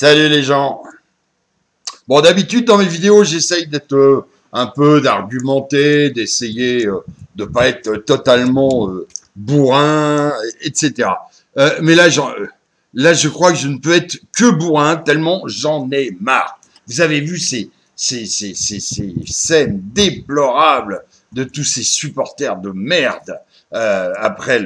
Salut les gens. Bon, d'habitude dans mes vidéos, j'essaye d'être un peu d'argumenter, d'essayer de pas être totalement bourrin, etc. Mais là, je crois que je ne peux être que bourrin tellement j'en ai marre. Vous avez vu ces scènes déplorables de tous ces supporters de merde après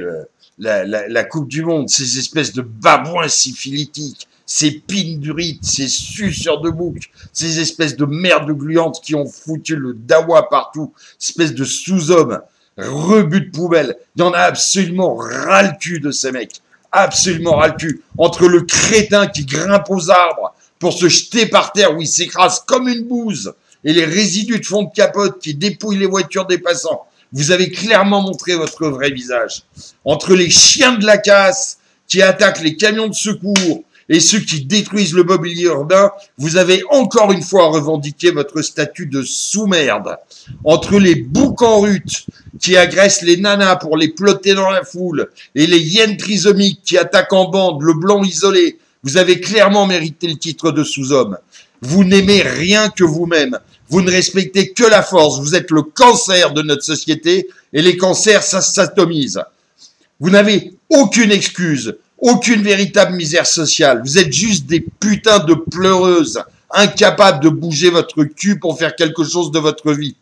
la Coupe du Monde, ces espèces de babouins syphilitiques, ces pindurites, ces suceurs de bouc, ces espèces de merdes gluantes qui ont foutu le dawa partout, espèces de sous-hommes, rebuts de poubelle. Il y en a absolument ras le cul de ces mecs. Absolument ras le cul. Entre le crétin qui grimpe aux arbres pour se jeter par terre où il s'écrase comme une bouse et les résidus de fond de capote qui dépouillent les voitures des passants. Vous avez clairement montré votre vrai visage. Entre les chiens de la casse qui attaquent les camions de secours et ceux qui détruisent le mobilier urbain, vous avez encore une fois revendiqué votre statut de sous-merde. Entre les boucs en rut qui agressent les nanas pour les plotter dans la foule et les hyènes trisomiques qui attaquent en bande le blanc isolé, vous avez clairement mérité le titre de sous-homme. Vous n'aimez rien que vous-même. Vous ne respectez que la force. Vous êtes le cancer de notre société et les cancers, ça s'atomise. Vous n'avez aucune excuse, aucune véritable misère sociale. Vous êtes juste des putains de pleureuses, incapables de bouger votre cul pour faire quelque chose de votre vie.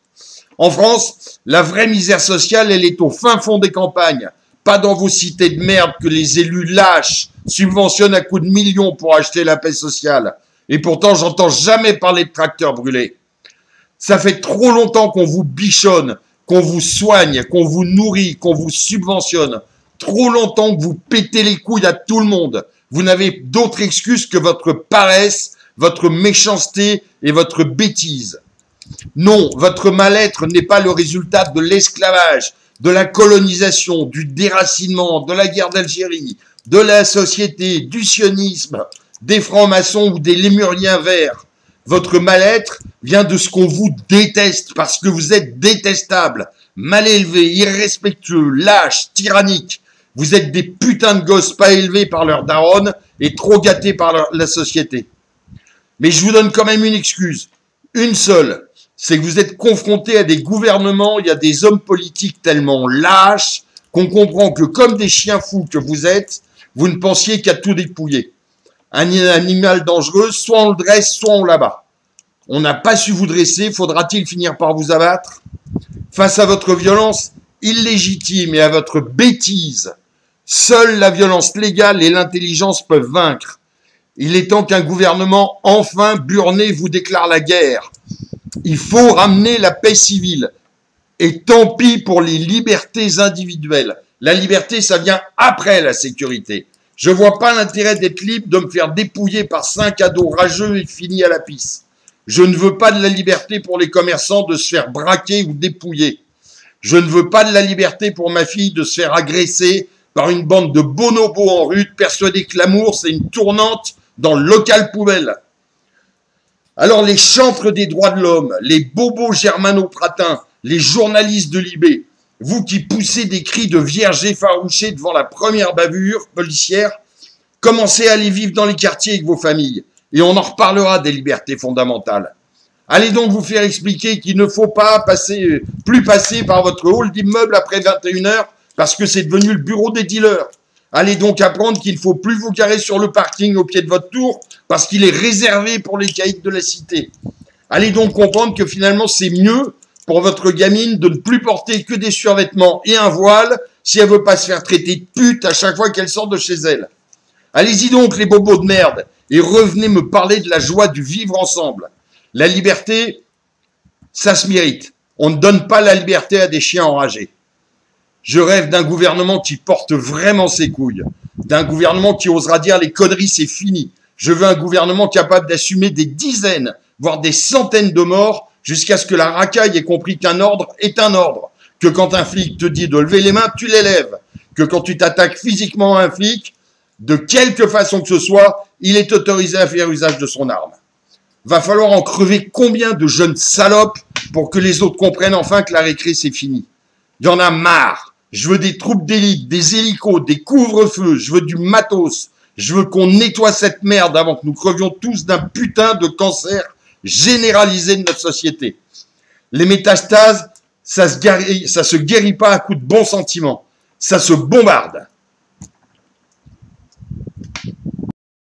En France, la vraie misère sociale, elle est au fin fond des campagnes. Pas dans vos cités de merde que les élus lâches subventionnent à coups de millions pour acheter la paix sociale. Et pourtant, j'entends jamais parler de tracteurs brûlés. Ça fait trop longtemps qu'on vous bichonne, qu'on vous soigne, qu'on vous nourrit, qu'on vous subventionne. Trop longtemps que vous pétez les couilles à tout le monde. Vous n'avez d'autre excuse que votre paresse, votre méchanceté et votre bêtise. Non, votre mal-être n'est pas le résultat de l'esclavage, de la colonisation, du déracinement, de la guerre d'Algérie, de la société, du sionisme, des francs-maçons ou des lémuriens verts. Votre mal-être vient de ce qu'on vous déteste parce que vous êtes détestable, mal élevé, irrespectueux, lâche, tyrannique. Vous êtes des putains de gosses pas élevés par leur daronne et trop gâtés par la société. Mais je vous donne quand même une excuse, une seule, c'est que vous êtes confrontés à des gouvernements, il y a des hommes politiques tellement lâches qu'on comprend que comme des chiens fous que vous êtes, vous ne pensiez qu'à tout dépouiller. Un animal dangereux, soit on le dresse, soit on l'abat. On n'a pas su vous dresser, faudra-t-il finir par vous abattre? Face à votre violence illégitime et à votre bêtise, seule la violence légale et l'intelligence peuvent vaincre. Il est temps qu'un gouvernement enfin burné vous déclare la guerre. Il faut ramener la paix civile. Et tant pis pour les libertés individuelles. La liberté, ça vient après la sécurité. Je vois pas l'intérêt d'être libre, de me faire dépouiller par 5 ados rageux et finis à la pisse. Je ne veux pas de la liberté pour les commerçants de se faire braquer ou dépouiller. Je ne veux pas de la liberté pour ma fille de se faire agresser par une bande de bonobos en rue, persuadés que l'amour, c'est une tournante dans le local poubelle. Alors les chantres des droits de l'homme, les bobos germano-pratins, les journalistes de Libé, vous qui poussez des cris de vierges effarouchés devant la première bavure policière, commencez à aller vivre dans les quartiers avec vos familles. Et on en reparlera des libertés fondamentales. Allez donc vous faire expliquer qu'il ne faut pas plus passer par votre hall d'immeuble après 21h parce que c'est devenu le bureau des dealers. Allez donc apprendre qu'il ne faut plus vous garer sur le parking au pied de votre tour parce qu'il est réservé pour les caïds de la cité. Allez donc comprendre que finalement c'est mieux pour votre gamine de ne plus porter que des survêtements et un voile si elle veut pas se faire traiter de pute à chaque fois qu'elle sort de chez elle. Allez-y donc les bobos de merde et revenez me parler de la joie du vivre ensemble. La liberté, ça se mérite. On ne donne pas la liberté à des chiens enragés. Je rêve d'un gouvernement qui porte vraiment ses couilles, d'un gouvernement qui osera dire les conneries c'est fini. Je veux un gouvernement capable d'assumer des dizaines, voire des centaines de morts jusqu'à ce que la racaille ait compris qu'un ordre est un ordre, que quand un flic te dit de lever les mains, tu les lèves, que quand tu t'attaques physiquement à un flic, de quelque façon que ce soit, il est autorisé à faire usage de son arme. Va falloir en crever combien de jeunes salopes pour que les autres comprennent enfin que la récré c'est fini. Il y en a marre. Je veux des troupes d'élite, des hélicos, des couvre-feux, je veux du matos, Je veux qu'on nettoie cette merde avant que nous crevions tous d'un putain de cancer généralisé de notre société. Les métastases, ça se guérit pas à coup de bons sentiments. Ça se bombarde.